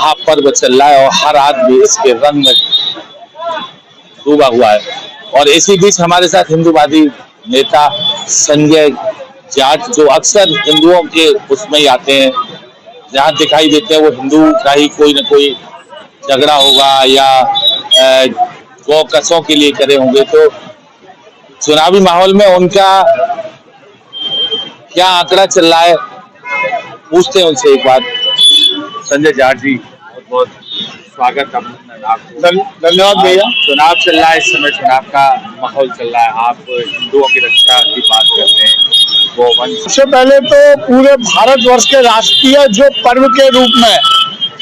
महापर्व चल रहा है और हर आदमी इसके रंग में डूबा हुआ है। और इसी बीच हमारे साथ हिंदूवादी नेता संजय जाट, जो अक्सर हिंदुओं के उसमें ही आते हैं, जहाँ दिखाई देते हैं वो हिंदू का ही कोई न कोई झगड़ा होगा या गौ कसों के लिए करे होंगे। तो चुनावी माहौल में उनका क्या आंकड़ा चल रहा है, पूछते हैं उनसे एक बात। संजय जाट जी, बहुत बहुत स्वागत आपको। धन्यवाद भैया। चुनाव चल रहा है, इस समय चुनाव का माहौल चल रहा है, आप हिंदुओं की रक्षा की बात करते हैं। सबसे पहले तो पूरे भारतवर्ष के राष्ट्रीय जो पर्व के रूप में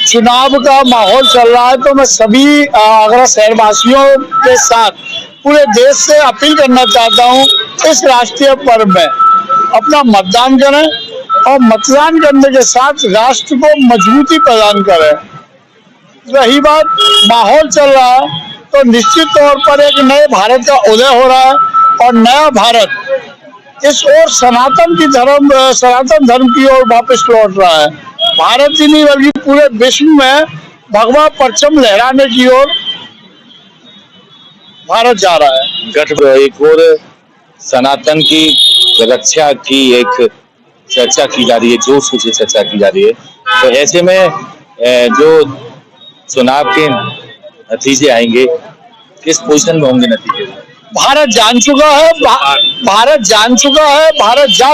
चुनाव का माहौल चल रहा है, तो मैं सभी आगरा शहरवासियों के साथ पूरे देश से अपील करना चाहता हूं, इस राष्ट्रीय पर्व में अपना मतदान करें और मतदान करने के साथ राष्ट्र को मजबूती प्रदान करें। रही बात माहौल चल रहा है, तो निश्चित तौर पर एक नए भारत का उदय हो रहा है और नया भारत इस ओर सनातन धर्म की ओर वापस लौट रहा है। भारत ही नहीं बल्कि पूरे विश्व में भगवा परचम लहराने की ओर भारत जा रहा है। एक और सनातन की रक्षा की एक चर्चा की जा रही है, जोर शोर से चर्चा की जा रही है। तो ऐसे में जो चुनाव के नतीजे आएंगे, किस पोजीशन में होंगे नतीजे? भारत जान चुका है, भारत जाग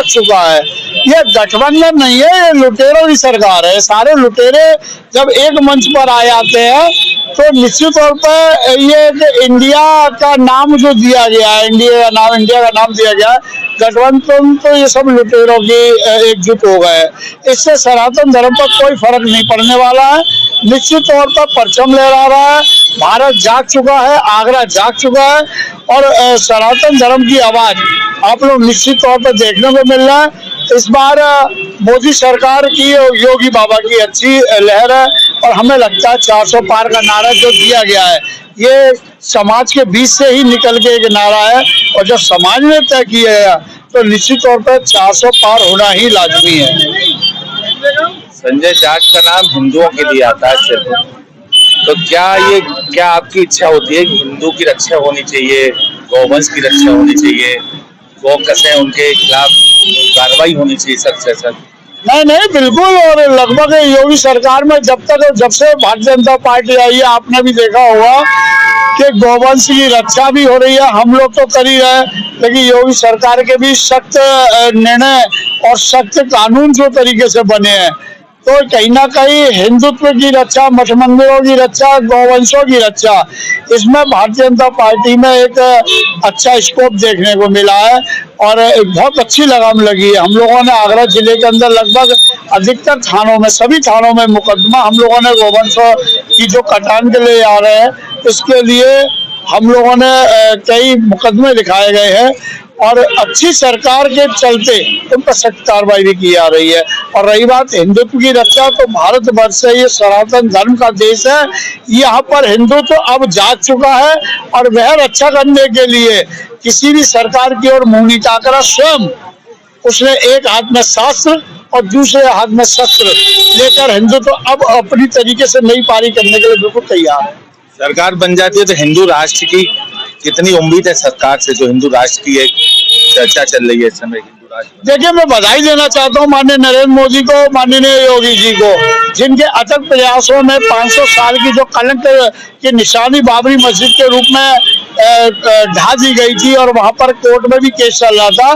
चुका है। ये गठबंधन नहीं है, ये लुटेरों की सरकार है। सारे लुटेरे जब एक मंच पर आ जाते हैं तो निश्चित तौर पर ये इंडिया का नाम जो दिया गया है, इंडिया का नाम दिया गया है, गठबंधन, तो ये सब लुटेरों की एकजुट हो गए। इससे सनातन धर्म पर कोई फर्क नहीं पड़ने वाला है। निश्चित तौर पर परचम लहरा रहा है, भारत जाग चुका है, आगरा जाग चुका है और सनातन धर्म की आवाज आप लोग निश्चित तौर पर देखने को मिल रहा है। इस बार मोदी सरकार की, योगी बाबा की अच्छी लहर है और हमें लगता है 400 पार का नारा जो दिया गया है, ये समाज के बीच से ही निकल के एक नारा है और जब समाज ने तय किया है तो निश्चित तौर पर 400 पार होना ही लाजमी है। संजय जाट का नाम हिंदुओं के लिए आता है सिर्फ, तो क्या आपकी इच्छा होती है कि हिंदू की रक्षा होनी चाहिए, गौवंश की रक्षा होनी चाहिए, गौ कसे उनके खिलाफ कार्रवाई होनी चाहिए सख्त से सख्त? नहीं बिल्कुल। और लगभग योगी सरकार में जब से भारतीय जनता पार्टी आई है, आपने भी देखा होगा कि गौवंश की रक्षा भी हो रही है। हम लोग तो कर ही रहे हैं, लेकिन योगी सरकार के भी सख्त निर्णय और सख्त कानून जो तरीके से बने हैं, तो कहीं ना कहीं हिंदुत्व की रक्षा, मठ मंदिरों की रक्षा, गौवंशों की रक्षा, इसमें भारतीय जनता पार्टी में एक अच्छा स्कोप देखने को मिला है और बहुत अच्छी लगाम लगी है। हम लोगों ने आगरा जिले के अंदर लगभग अधिकतर थानों में, सभी थानों में मुकदमा हम लोगों ने गौवंशों की जो कटान के लिए आ रहे हैं, इसके लिए हम लोगों ने कई मुकदमे लिखाए गए हैं और अच्छी सरकार के चलते उन पर सख्त कार्रवाई भी की जा रही है। और रही बात हिंदुत्व की रक्षा, तो भारतवर्ष है, ये सनातन धर्म का देश है, यहाँ पर हिंदुत्व अब जाग चुका है और वह रक्षा करने के लिए किसी भी सरकार की ओर मुंह नहीं ताक रहा। स्वयं उसने एक हाथ में शास्त्र और दूसरे हाथ में शस्त्र लेकर हिंदुत्व अब अपनी तरीके से नई पारी करने के लिए बिल्कुल तैयार है। सरकार बन जाती है तो हिंदू राष्ट्र की कितनी उम्मीद है सरकार से, जो हिंदू राष्ट्र की एक चर्चा चल रही है इस समय हिंदू राष्ट्र? देखिए, मैं बधाई देना चाहता हूँ माननीय नरेंद्र मोदी को, माननीय योगी जी को, जिनके अथक प्रयासों में 500 साल की जो कलंक की निशानी बाबरी मस्जिद के रूप में ढा दी गई थी और वहां पर कोर्ट में भी केस चल रहा था,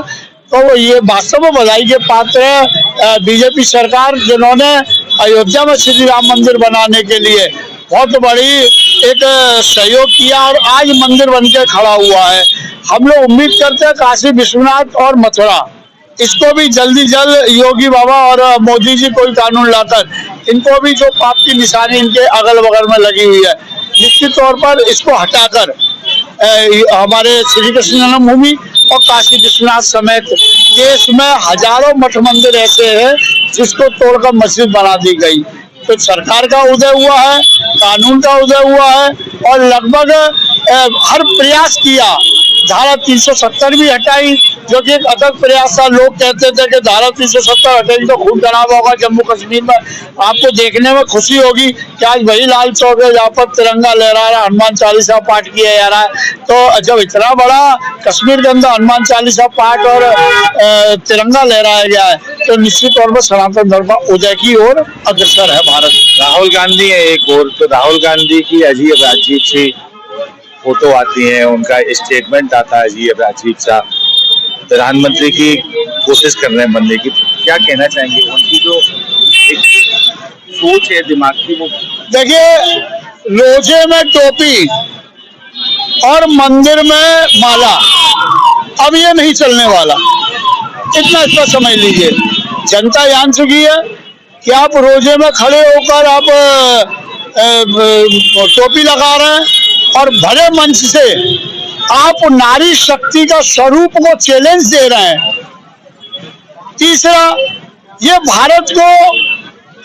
तो ये वास्तव में बधाई के पात्र है बीजेपी सरकार, जिन्होंने अयोध्या में श्री राम मंदिर बनाने के लिए बहुत बड़ी एक सहयोग किया और आज मंदिर बनकर खड़ा हुआ है। हम लोग उम्मीद करते हैं काशी विश्वनाथ और मथुरा, इसको भी जल्दी जल्द योगी बाबा और मोदी जी कोई कानून लाकर इनको भी जो पाप की निशानी इनके अगल बगल में लगी हुई है, निश्चित तौर पर इसको हटाकर हमारे श्री कृष्ण जन्मभूमि और काशी विश्वनाथ समेत देश में हजारों मठ मंदिर ऐसे हैं जिसको तोड़कर मस्जिद बना दी गई। तो सरकार का उदय हुआ है, कानून का उदय हुआ है और लगभग हर प्रयास किया। धारा 370 भी हटाई, जो कि एक अथक प्रयास था। लोग कहते थे कि धारा 370 हटेगी तो खून खराब होगा जम्मू कश्मीर में। आपको देखने में खुशी होगी कि आज वही लाल चौक है जहाँ पर तिरंगा लहरा रहा है, हनुमान चालीसा पाठ किया जा रहा है। तो जब इतना बड़ा कश्मीर के अंदर हनुमान चालीसा पाठ और तिरंगा लहराया गया है, तो निश्चित तौर पर सनातन धर्म का उदय की ओर अग्रसर है भारत। राहुल गांधी है एक और, तो राहुल गांधी की अजीब सी फोटो आती है, उनका स्टेटमेंट आता है अजीब सा, प्रधानमंत्री की कोशिश कर रहे हैं बनने की। क्या कहना चाहेंगे? उनकी जो एक सोच है दिमाग की, वो देखिए, रोजे में टोपी और मंदिर में माला, अब ये नहीं चलने वाला। इतना समझ लीजिए, जनता जान चुकी है कि आप रोजे में खड़े होकर आप टोपी लगा रहे हैं और भरे मंच से आप नारी शक्ति का स्वरूप को चैलेंज दे रहे हैं। तीसरा, ये भारत को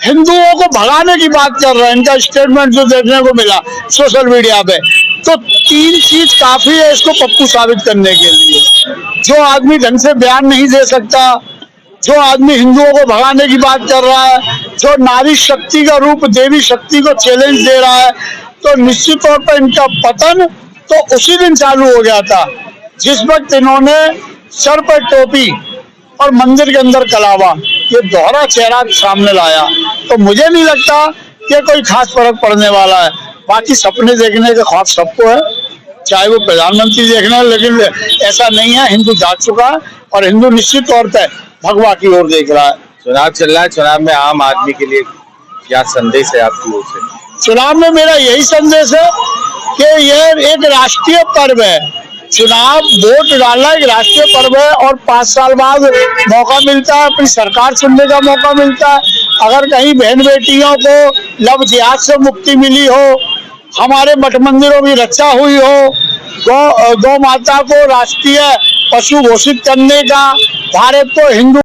हिंदुओं को भगाने की बात कर रहे हैं। इनका स्टेटमेंट जो देखने को मिला सोशल मीडिया पे, तो 3 चीज काफी है इसको पप्पू साबित करने के लिए। जो आदमी ढंग से बयान नहीं दे सकता, जो आदमी हिंदुओं को भगाने की बात कर रहा है, जो नारी शक्ति का रूप देवी शक्ति को चैलेंज दे रहा है, तो निश्चित तौर पर इनका पतन तो उसी दिन चालू हो गया था जिस वक्त इन्होंने सर पर टोपी और मंदिर के अंदर कलावा, ये दोहरा चेहरा सामने लाया। तो मुझे नहीं लगता कि कोई खास फर्क पड़ने वाला है। बाकी सपने देखने का ख्वाब सबको है, चाहे वो प्रधानमंत्री देखना है, लेकिन ऐसा नहीं है। हिंदू जाग चुका है और हिंदू निश्चित तौर पर भगवा की ओर देख रहा है। चुनाव चल रहा है, चुनाव में आम आदमी के लिए क्या संदेश है आपकी ओर से? चुनाव में मेरा यही संदेश है कि यह एक राष्ट्रीय पर्व है। चुनाव वोट डालना एक राष्ट्रीय पर्व है और 5 साल बाद मौका मिलता है, अपनी सरकार चुनने का मौका मिलता है। अगर कहीं बहन बेटियों को लव जिहाद से मुक्ति मिली हो, हमारे मठ मंदिरों की रक्षा हुई हो, गौ माता को राष्ट्रीय पशु घोषित करने का भारत को हिंदू